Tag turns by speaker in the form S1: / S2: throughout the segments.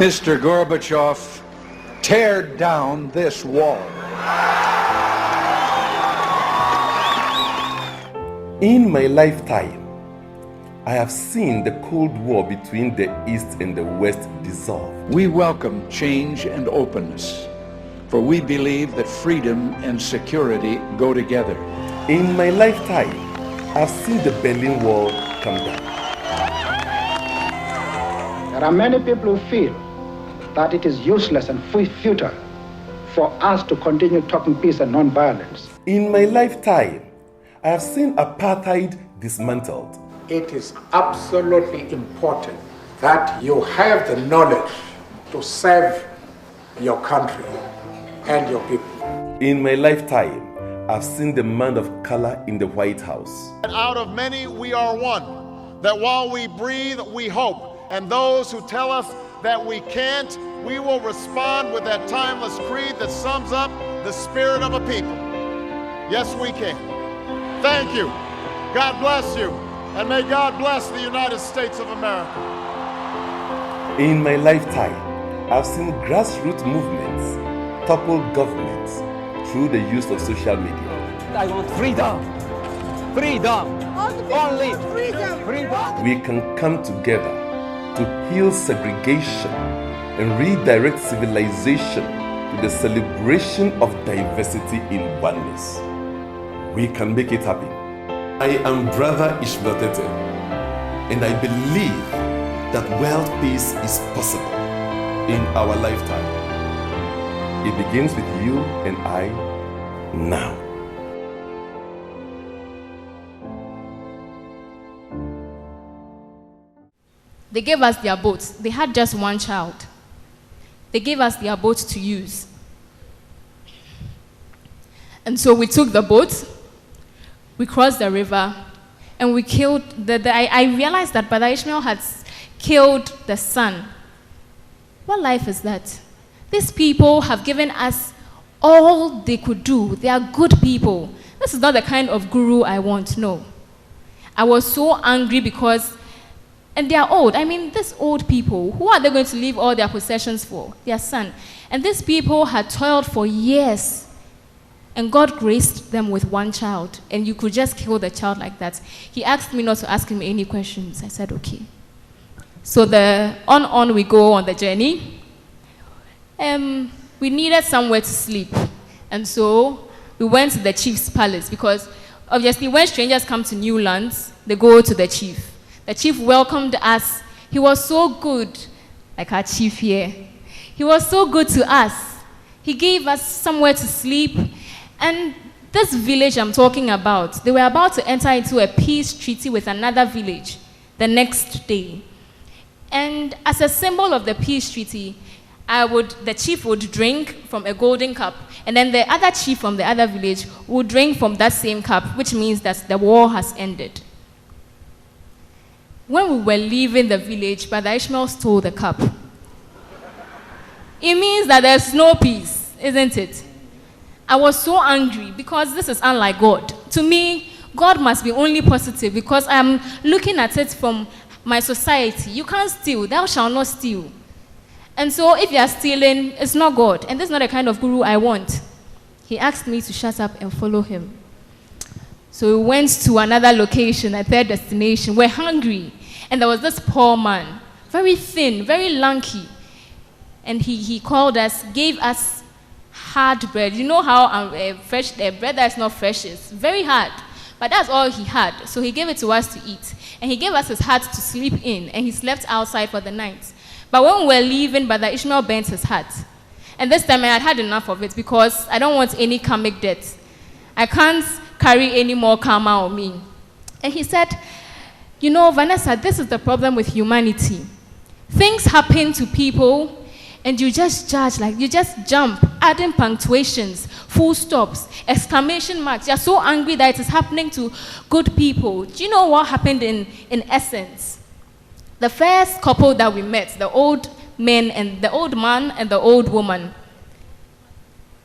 S1: Mr. Gorbachev, tear down this wall.
S2: In my lifetime, I have seen the Cold War between the East and the West dissolve.
S1: We welcome change and openness, for we believe that freedom and security go together.
S2: In my lifetime, I've seen the Berlin Wall come down.
S3: There are many people who feel that it is useless and futile for us to continue talking peace and non-violence.
S2: In my lifetime, I have seen apartheid dismantled.
S4: It is absolutely important that you have the knowledge to serve your country and your people.
S2: In my lifetime, I've seen the man of color in the White House.
S5: Out of many, we are one. That while we breathe, we hope. And those who tell us that we can't, we will respond with that timeless creed that sums up the spirit of a people. Yes, we can. Thank you. God bless you. And may God bless the United States of America.
S2: In my lifetime, I've seen grassroots movements topple governments through the use of social media.
S6: I want freedom. Freedom. Only freedom. Freedom.
S2: We can come together to heal segregation and redirect civilization to the celebration of diversity in oneness. We can make it happen. I am Brother Ishmael Tete, and I believe that world peace is possible in our lifetime. It begins with you and I now.
S7: They gave us their boats. They had just one child. They gave us their boat to use. And so we took the boat, we crossed the river, and we killed I realized that Brother Ishmael had killed the son. What life is that? These people have given us all they could do. They are good people. This is not the kind of guru I want, no. I was so angry because, and they are old. I mean, these old people, who are they going to leave all their possessions for? Their son. And these people had toiled for years. And God graced them with one child, and you could just kill the child like that. He asked me not to ask him any questions. I said, okay. So on we go on the journey. We needed somewhere to sleep. And so we went to the chief's palace, because obviously when strangers come to new lands, they go to the chief. The chief welcomed us. He was so good, like our chief here. He was so good to us. He gave us somewhere to sleep. And this village I'm talking about, they were about to enter into a peace treaty with another village the next day. And as a symbol of the peace treaty, the chief would drink from a golden cup, and then the other chief from the other village would drink from that same cup, which means that the war has ended. When we were leaving the village, Brother Ishmael stole the cup. It means that there's no peace, isn't it? I was so angry because this is unlike God. To me, God must be only positive because I'm looking at it from my society. You can't steal. Thou shalt not steal. And so if you are stealing, it's not God. And this is not the kind of guru I want. He asked me to shut up and follow him. So we went to another location, a third destination. We're hungry. And there was this poor man, very thin, very lanky. And he called us, gave us hard bread. You know how fresh bread that is not fresh is very hard, but that's all he had. So he gave it to us to eat, and he gave us his hut to sleep in, and he slept outside for the night. But when we were leaving, Brother Ishmael burnt his hut, and this time I had enough of it because I don't want any karmic debt. I can't carry any more karma on me. And he said, you know, Vanessa, this is the problem with humanity. Things happen to people, and you just judge, like you just jump, adding punctuations, full stops, exclamation marks. You're so angry that it is happening to good people. Do you know what happened in essence? The first couple that we met, the old man and the old woman,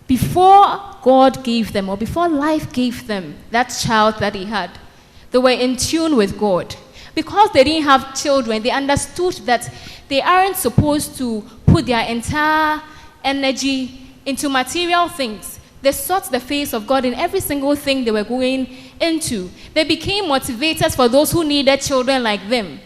S7: before God gave them, or before life gave them that child that he had, they were in tune with God. Because they didn't have children, they understood that they aren't supposed to put their entire energy into material things. They sought the face of God in every single thing they were going into. They became motivators for those who needed children like them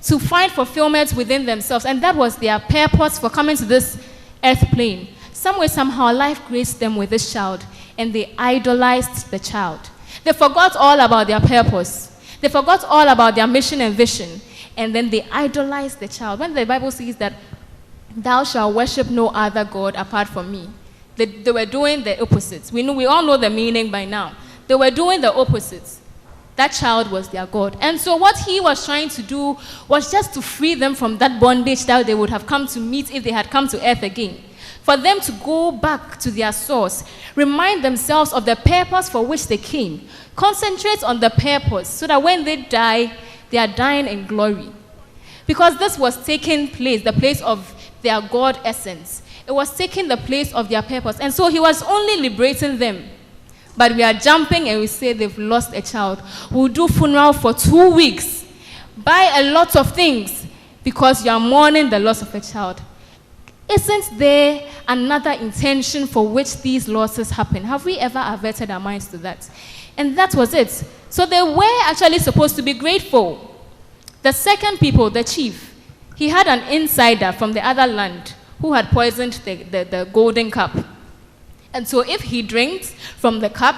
S7: to find fulfillment within themselves. And that was their purpose for coming to this earth plane. Some way, somehow, life graced them with this child, and they idolized the child. They forgot all about their purpose. They forgot all about their mission and vision, and then they idolized the child. When the Bible says that, thou shalt worship no other God apart from me, they were doing the opposites. We all know the meaning by now. They were doing the opposites. That child was their God. And so what he was trying to do was just to free them from that bondage that they would have come to meet if they had come to earth again. For them to go back to their source, remind themselves of the purpose for which they came, concentrate on the purpose so that when they die, they are dying in glory. Because this was taking place, the place of their God essence. It was taking the place of their purpose. And so he was only liberating them. But we are jumping and we say they've lost a child. We'll do funeral for 2 weeks. Buy a lot of things because you are mourning the loss of a child. Isn't there another intention for which these losses happen? Have we ever averted our minds to that? And that was it. So they were actually supposed to be grateful. The second people, the chief, he had an insider from the other land who had poisoned the golden cup. And so if he drinks from the cup,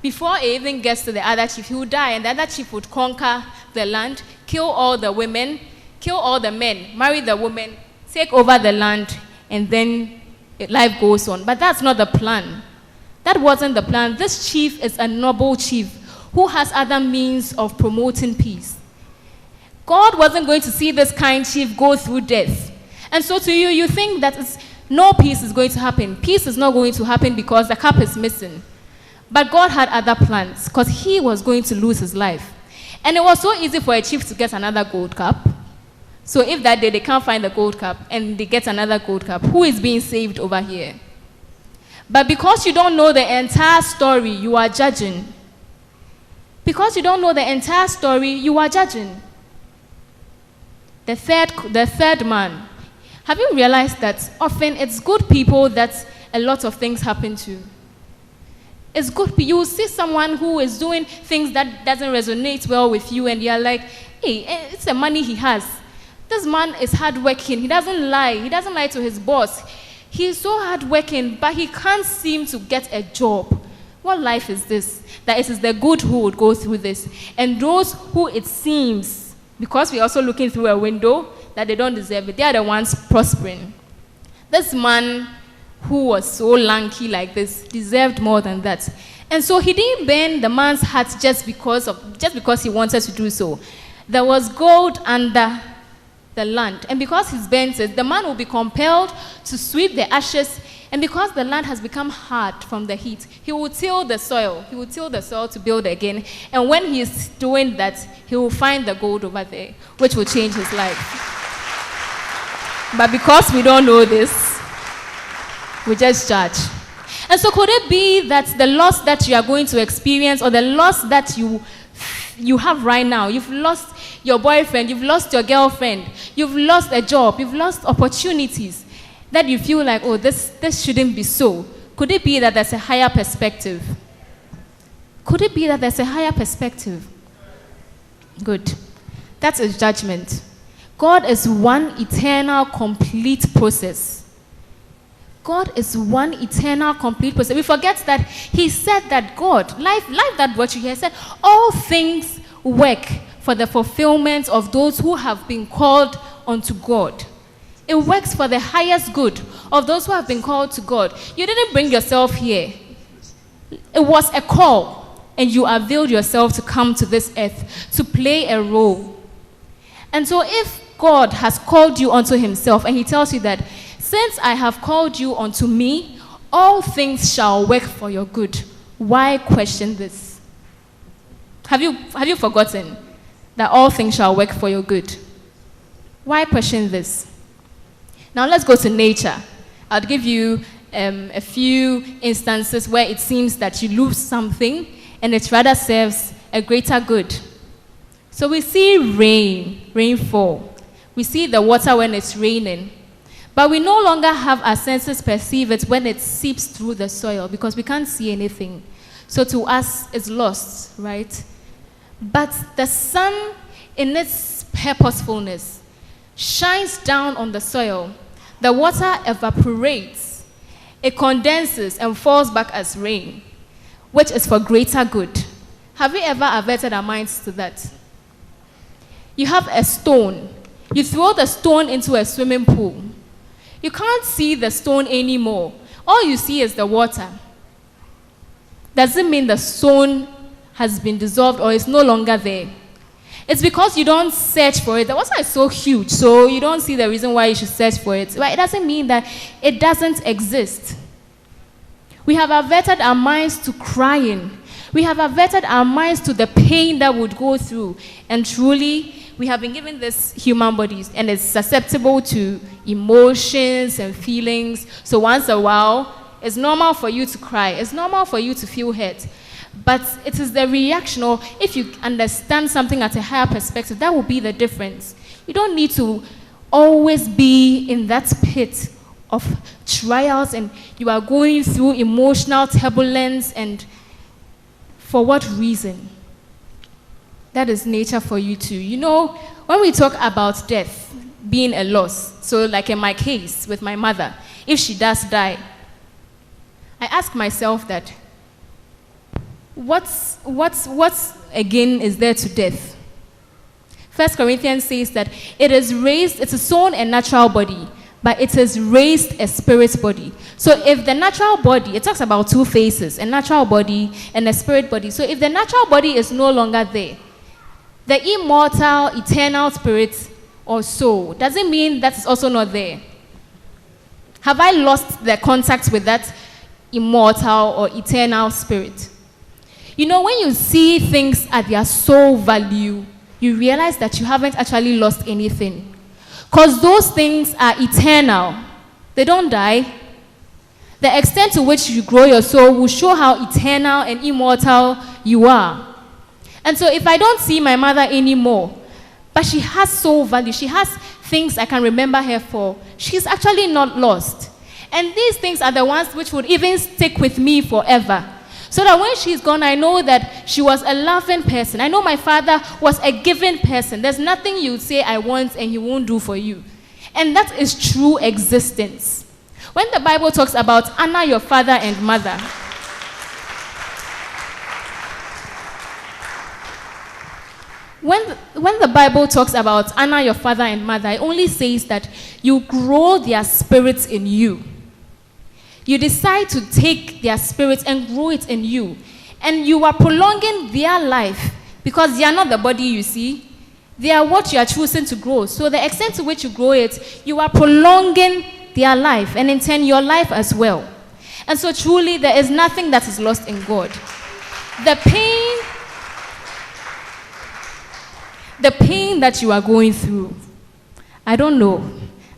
S7: before it even gets to the other chief, he would die, and the other chief would conquer the land, kill all the women, kill all the men, marry the women, take over the land, and then life goes on. But that's not the plan. That wasn't the plan. This chief is a noble chief who has other means of promoting peace. God wasn't going to see this kind chief go through death. And so to you, you think that no peace is going to happen. Peace is not going to happen because the cup is missing. But God had other plans because he was going to lose his life. And it was so easy for a chief to get another gold cup. So if that day they can't find the gold cup and they get another gold cup, who is being saved over here? But because you don't know the entire story, you are judging. Because you don't know the entire story, you are judging. The third man. Have you realized that often it's good people that a lot of things happen to? It's good. You see someone who is doing things that doesn't resonate well with you, and you're like, hey, it's the money he has. This man is hardworking. He doesn't lie. He doesn't lie to his boss. He's so hardworking, but he can't seem to get a job. What life is this? That it is the good who would go through this. And those who it seems, because we're also looking through a window, that they don't deserve it, they are the ones prospering. This man who was so lanky like this deserved more than that. And so he didn't bend the man's heart just because he wanted to do so. There was gold under the land. And because he's bent it, the man will be compelled to sweep the ashes. And because the land has become hard from the heat, he will till the soil. He will till the soil to build again. And when he's doing that, he will find the gold over there, which will change his life. But because we don't know this, we just judge. And so could it be that the loss that you are going to experience, or the loss that you have right now, you've lost your boyfriend, you've lost your girlfriend, you've lost a job, you've lost opportunities, that you feel like, oh, this shouldn't be so. Could it be that there's a higher perspective? Could it be that there's a higher perspective? Good. That's a judgment. God is one eternal, complete process. God is one eternal, complete process. We forget that he said that God, life that what you hear, said, all things work for the fulfillment of those who have been called unto God. It works for the highest good of those who have been called to God. You didn't bring yourself here. It was a call, and you availed yourself to come to this earth, to play a role. And so if God has called you unto himself, and he tells you that, since I have called you unto me, all things shall work for your good. Why question this? Have you forgotten that all things shall work for your good? Why question this? Now let's go to nature. I'll give you a few instances where it seems that you lose something and it rather serves a greater good. So we see rainfall. We see the water when it's raining. But we no longer have our senses perceive it when it seeps through the soil because we can't see anything. So to us, it's lost, right? But the sun, in its purposefulness, shines down on the soil. The water evaporates. It condenses and falls back as rain, which is for greater good. Have we ever averted our minds to that? You have a stone. You throw the stone into a swimming pool. You can't see the stone anymore. All you see is the water. Doesn't mean the stone has been dissolved or is no longer there. It's because you don't search for it. The water is so huge, so you don't see the reason why you should search for it. But it doesn't mean that it doesn't exist. We have averted our minds to crying. We have averted our minds to the pain that would go through. And truly, we have been given this human bodies, and it's susceptible to emotions and feelings. So once a while, it's normal for you to cry. It's normal for you to feel hurt. But it is the reaction, or if you understand something at a higher perspective, that will be the difference. You don't need to always be in that pit of trials and you are going through emotional turbulence, and for what reason? That is nature for you too. You know, when we talk about death being a loss, so like in my case with my mother, if she does die, I ask myself that, what's again is there to death? 1 Corinthians says that it is raised, it's sown a natural body, but it is raised a spirit body. So if the natural body, it talks about two phases, a natural body and a spirit body. So if the natural body is no longer there, the immortal, eternal spirit or soul, doesn't mean that it's also not there. Have I lost the contact with that immortal or eternal spirit? You know, when you see things at their soul value, you realize that you haven't actually lost anything. Because those things are eternal. They don't die. The extent to which you grow your soul will show how eternal and immortal you are. And so if I don't see my mother anymore, but she has soul value, she has things I can remember her for, she's actually not lost. And these things are the ones which would even stick with me forever. So that when she's gone, I know that she was a loving person. I know my father was a giving person. There's nothing you would say I want and he won't do for you. And that is true existence. When the Bible talks about honor your father and mother, when the Bible talks about honor your father and mother, it only says that you grow their spirits in you. You decide to take their spirits and grow it in you. And you are prolonging their life because they are not the body you see. They are what you are choosing to grow. So the extent to which you grow it, you are prolonging their life and in turn your life as well. And so truly there is nothing that is lost in God. The pain that you are going through, I don't know.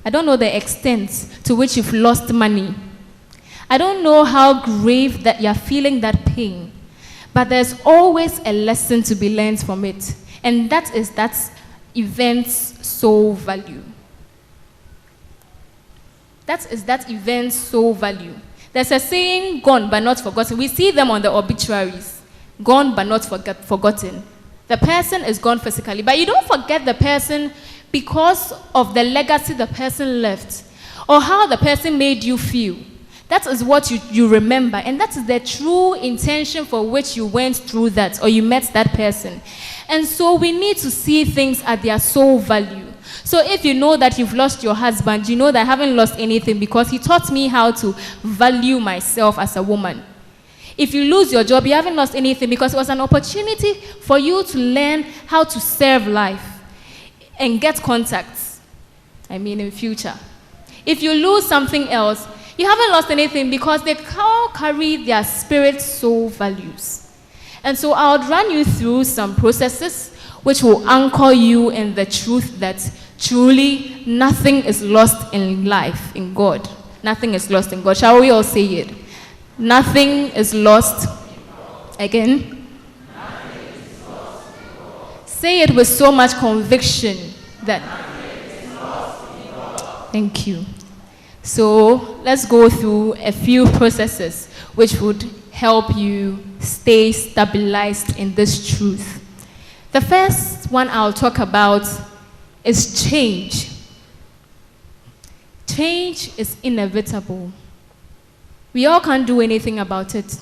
S7: I don't know the extent to which you've lost money. I don't know how grave that you're feeling that pain, but there's always a lesson to be learned from it, and that is that event's soul value. That is that event's soul value. There's a saying, gone but not forgotten. We see them on the obituaries, gone but not forgotten. The person is gone physically, but you don't forget the person because of the legacy the person left or how the person made you feel. That is what you remember, and that is the true intention for which you went through that or you met that person. And so we need to see things at their soul value. So if you know that you've lost your husband, you know that I haven't lost anything because he taught me how to value myself as a woman. If you lose your job, you haven't lost anything because it was an opportunity for you to learn how to serve life and get contacts, in future. If you lose something else, you haven't lost anything because they all carry their spirit soul values. And so I'll run you through some processes which will anchor you in the truth that truly nothing is lost in life, in God. Nothing is lost in God. Shall we all say it? Nothing is lost. Again. Say it with so much conviction that. Thank you. So let's go through a few processes which would help you stay stabilized in this truth. The first one I'll talk about is change. Change is inevitable. We all can't do anything about it.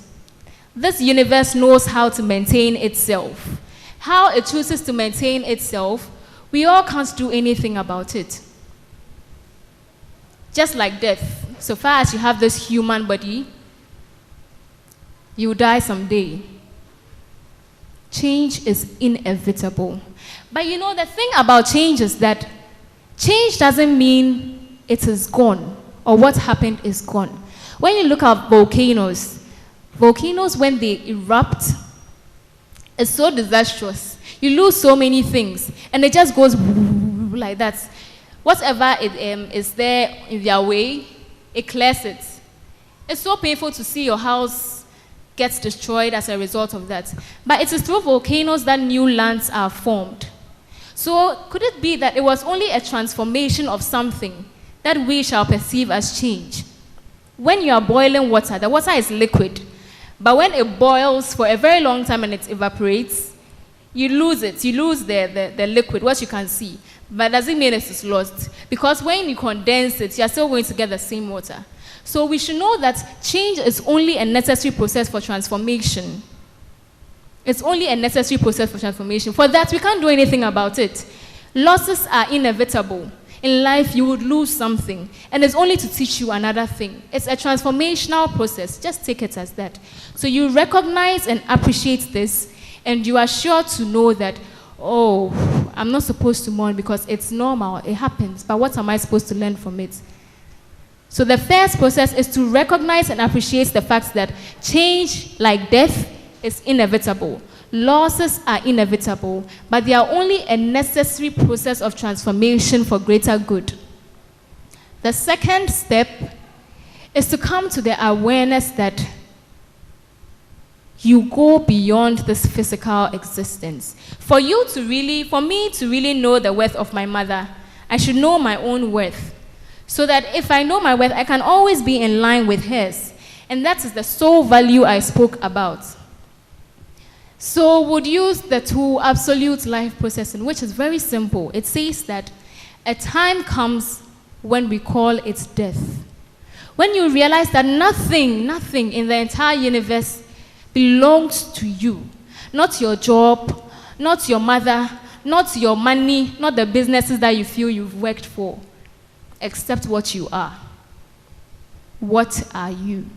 S7: This universe knows how to maintain itself. How it chooses to maintain itself, we all can't do anything about it. Just like death, so far as you have this human body, you die someday. Change is inevitable. But you know, the thing about change is that change doesn't mean it is gone or what happened is gone. When you look at volcanoes, when they erupt, it's so disastrous. You lose so many things, and it just goes like that. Whatever is there in their way, it clears it. It's so painful to see your house gets destroyed as a result of that. But it is through volcanoes that new lands are formed. So could it be that it was only a transformation of something that we shall perceive as change? When you are boiling water, the water is liquid. But when it boils for a very long time and it evaporates, you lose it. You lose the liquid, what you can see. But it doesn't mean it is lost. Because when you condense it, you are still going to get the same water. So we should know that change is only a necessary process for transformation. It's only a necessary process for transformation. For that, we can't do anything about it. Losses are inevitable. In life, you would lose something, and it's only to teach you another thing. It's a transformational process. Just take it as that. So you recognize and appreciate this, and you are sure to know that, oh, I'm not supposed to mourn because it's normal, it happens, but what am I supposed to learn from it? So the first process is to recognize and appreciate the fact that change, like death, is inevitable. Losses are inevitable, but they are only a necessary process of transformation for greater good. The second step is to come to the awareness that you go beyond this physical existence. For me to really know the worth of my mother, I should know my own worth. So that if I know my worth, I can always be in line with hers. And that is the soul value I spoke about. So we'll use the tool absolute life processing, which is very simple. It says that a time comes when we call it death. When you realize that nothing in the entire universe belongs to you. Not your job, not your mother, not your money, not the businesses that you feel you've worked for, except what you are. What are you?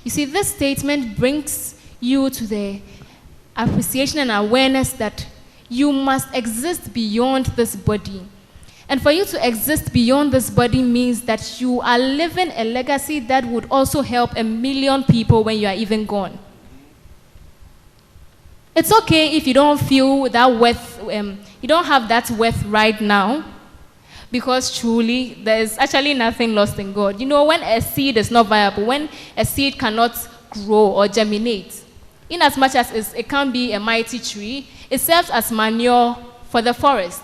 S7: You see, this statement brings you to the appreciation and awareness that you must exist beyond this body. And for you to exist beyond this body means that you are living a legacy that would also help 1 million people when you are even gone. It's okay if you don't feel that worth, you don't have that worth right now, because truly there's actually nothing lost in God. You know, when a seed is not viable, when a seed cannot grow or germinate, in as much as it can be a mighty tree, it serves as manure for the forest.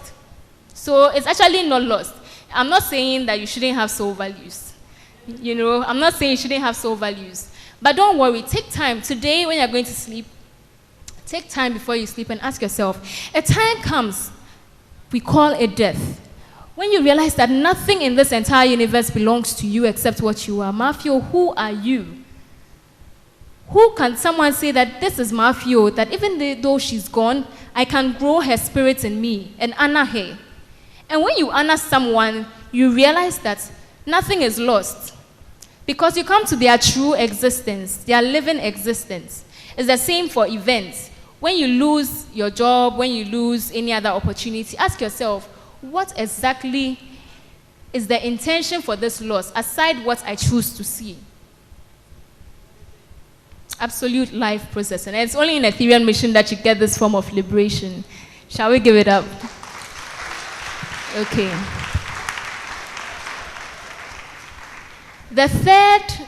S7: So it's actually not lost. I'm not saying that you shouldn't have soul values. You know, I'm not saying you shouldn't have soul values. But don't worry, take time. Today, when you're going to sleep, take time before you sleep and ask yourself, a time comes, we call it death. When you realize that nothing in this entire universe belongs to you except what you are. Boifio, who are you? Who can someone say that this is Boifio, that even though she's gone, I can grow her spirit in me and honor her? And when you honor someone, you realize that nothing is lost. Because you come to their true existence, their living existence. It's the same for events. When you lose your job, when you lose any other opportunity, ask yourself, what exactly is the intention for this loss, aside what I choose to see? Absolute life process. And it's only in Ethereum mission that you get this form of liberation. Shall we give it up? Okay. The third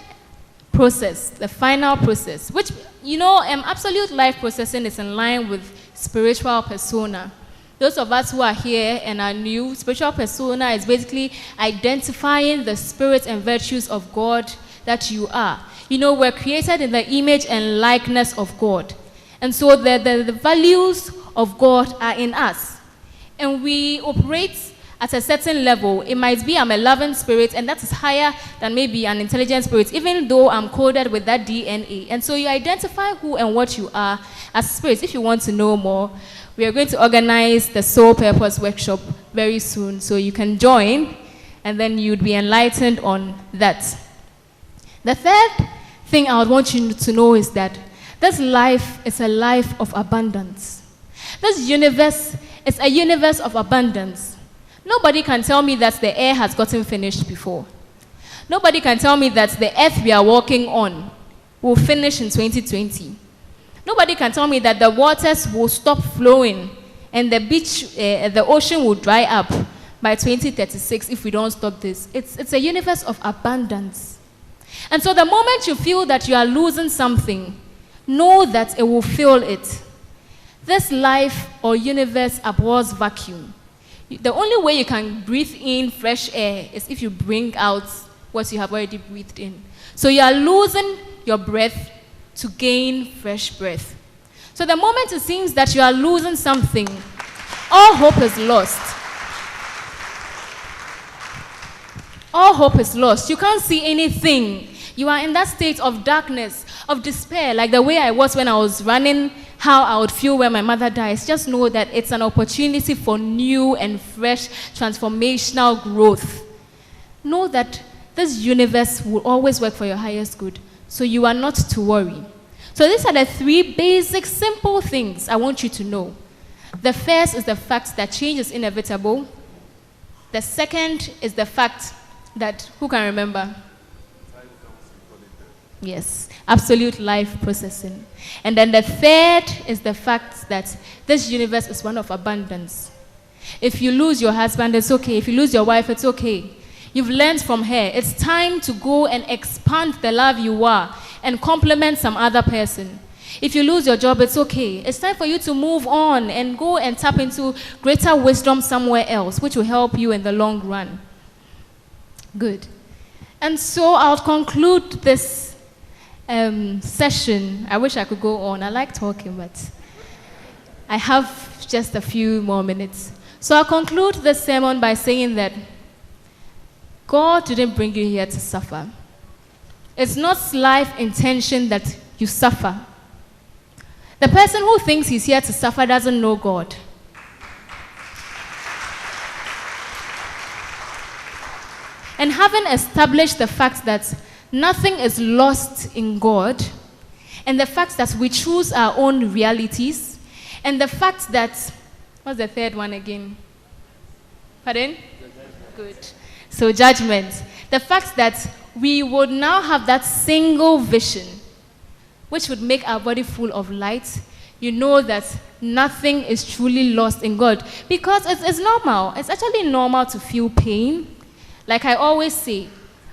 S7: process, the final process, which, you know, absolute life processing is in line with spiritual persona. those of us who are here and are new, spiritual persona is basically identifying the spirit and virtues of God that you are. You know, we're created in the image and likeness of God. And so the values of God are in us. And we operate at a certain level. It might be I'm a loving spirit, and that is higher than maybe an intelligent spirit, even though I'm coded with that DNA. And so you identify who and what you are as spirits. If you want to know more, we are going to organize the Soul Purpose Workshop very soon, so you can join, and then you'd be enlightened on that. The third thing I would want you to know is that this life is a life of abundance. This universe is a universe of abundance. Nobody can tell me that the air has gotten finished before. Nobody can tell me that the earth we are walking on will finish in 2020. Nobody can tell me that the waters will stop flowing and the beach, the ocean will dry up by 2036 if we don't stop this. It's a universe of abundance. And so the moment you feel that you are losing something, know that it will fill it. This life or universe abhors vacuum. The only way you can breathe in fresh air is if you bring out what you have already breathed in. So you are losing your breath to gain fresh breath. So the moment it seems that you are losing something, all hope is lost. All hope is lost. You can't see anything. You are in that state of darkness, of despair, like the way I was when I was running, how I would feel when my mother dies. Just know that it's an opportunity for new and fresh transformational growth. Know that this universe will always work for your highest good, so you are not to worry. So these are the three basic, simple things I want you to know. The first is the fact that change is inevitable. The second is the fact that, who can remember? Yes, absolute life processing. And then the third is the fact that this universe is one of abundance. If you lose your husband, it's okay. If you lose your wife, it's okay. You've learned from her. It's time to go and expand the love you are and complement some other person. If you lose your job, it's okay. It's time for you to move on and go and tap into greater wisdom somewhere else, which will help you in the long run. Good. And so I'll conclude this session. I wish I could go on. I like talking, but I have just a few more minutes. So I'll conclude this sermon by saying that God didn't bring you here to suffer. It's not life intention that you suffer. The person who thinks he's here to suffer doesn't know God. And having established the fact that nothing is lost in God, and the fact that we choose our own realities, and the fact that, what's the third one again? Pardon? Good. So judgment. The fact that we would now have that single vision, which would make our body full of light, you know that nothing is truly lost in God. Because it's normal. It's actually normal to feel pain. Like I always say,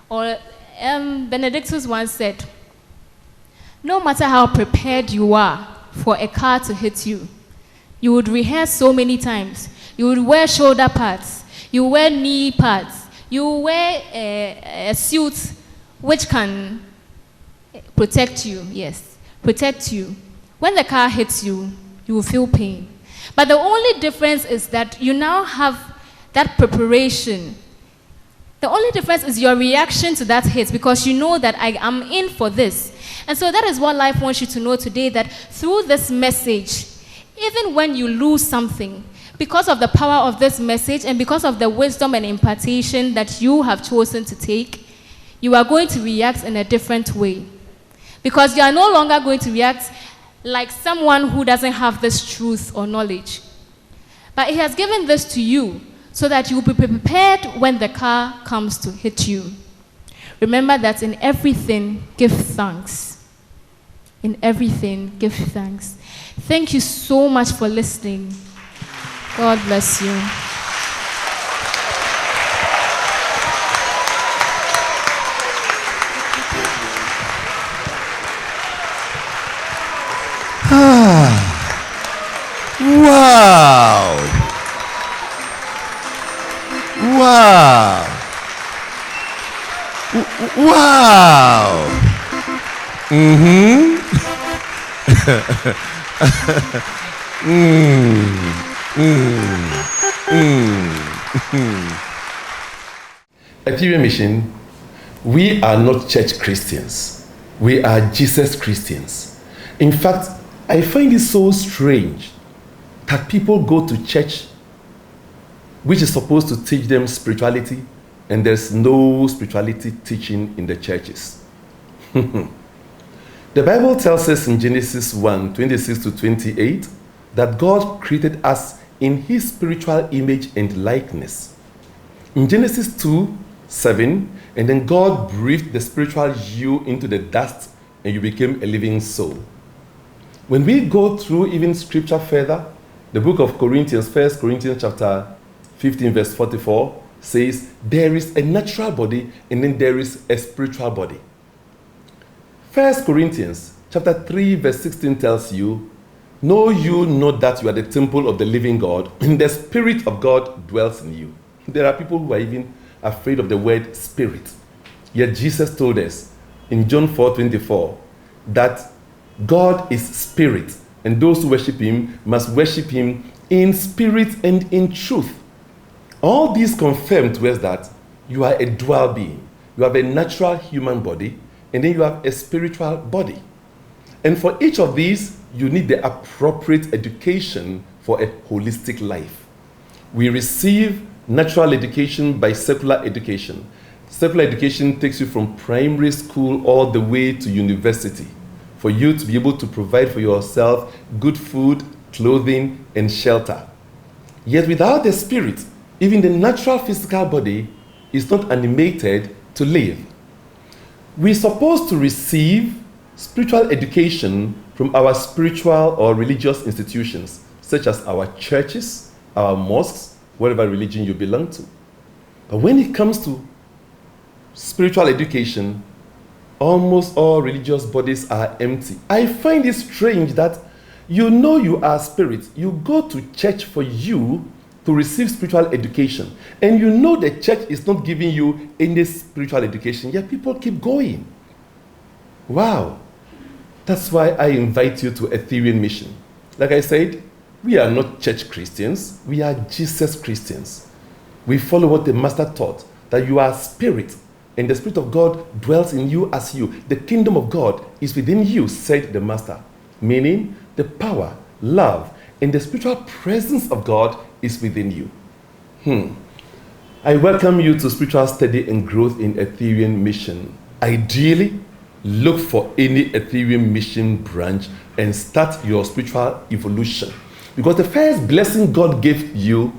S7: or Benedictus once said, no matter how prepared you are for a car to hit you, you would rehearse so many times. You would wear shoulder pads. You wear knee pads. You wear a suit which can protect you, yes, protect you. When the car hits you, you will feel pain. But the only difference is that you now have that preparation. The only difference is your reaction to that hit, because you know that I am in for this. And so that is what life wants you to know today, that through this message, even when you lose something, because of the power of this message and because of the wisdom and impartation that you have chosen to take, you are going to react in a different way. Because you are no longer going to react like someone who doesn't have this truth or knowledge. But He has given this to you so that you will be prepared when the car comes to hit you. Remember that in everything, give thanks. In everything, give thanks. Thank you so much for listening. God bless you.
S2: Wow! Wow. Wow. Ethereum Mission, we are not church Christians. We are Jesus Christians. In fact, I find it so strange that people go to church which is supposed to teach them spirituality, and there's no spirituality teaching in the churches. The Bible tells us in Genesis 1, 26 to 28, that God created us in his spiritual image and likeness. In Genesis 2, 7, and then God breathed the spiritual you into the dust, and you became a living soul. When we go through even scripture further, the book of Corinthians, 1 Corinthians chapter 15, verse 44, says, there is a natural body, and then there is a spiritual body. 1 Corinthians chapter 3, verse 16 tells you, know you not that you are the temple of the living God, and the Spirit of God dwells in you. There are people who are even afraid of the word spirit. Yet Jesus told us in John 4:24 that God is spirit, and those who worship him must worship him in spirit and in truth. All these confirm to us that you are a dual being. You have a natural human body, and then you have a spiritual body. And for each of these, you need the appropriate education for a holistic life. We receive natural education by secular education. Secular education takes you from primary school all the way to university for you to be able to provide for yourself good food, clothing, and shelter. Yet without the spirit, even the natural physical body is not animated to live. We're supposed to receive spiritual education from our spiritual or religious institutions, such as our churches, our mosques, whatever religion you belong to. But when it comes to spiritual education, almost all religious bodies are empty. I find it strange that you know you are spirit, you go to church for you to receive spiritual education, and you know the church is not giving you any spiritual education, yet people keep going. Wow. That's why I invite you to Ethereum Mission. Like I said, we are not church Christians, we are Jesus Christians. We follow what the Master taught, that you are spirit, and the Spirit of God dwells in you as you. The kingdom of God is within you, said the Master. Meaning, the power, love, and the spiritual presence of God is within you. I welcome you to spiritual study and growth in Ethereum Mission. Ideally, look for any Ethereum Mission branch and start your spiritual evolution. Because the first blessing God gave you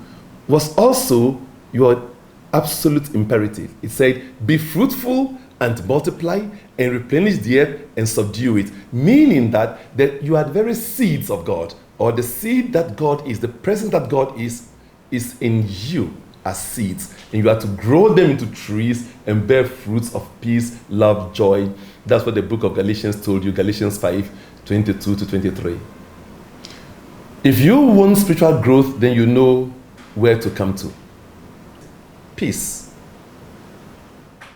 S2: was also your absolute imperative. It said, be fruitful and multiply and replenish the earth and subdue it. Meaning that you are the very seeds of God, or the seed that God is, the presence that God is in you as seeds. And you are to grow them into trees and bear fruits of peace, love, joy. That's what the book of Galatians told you, Galatians 5:22 to 23. If you want spiritual growth, then you know where to come to. Peace.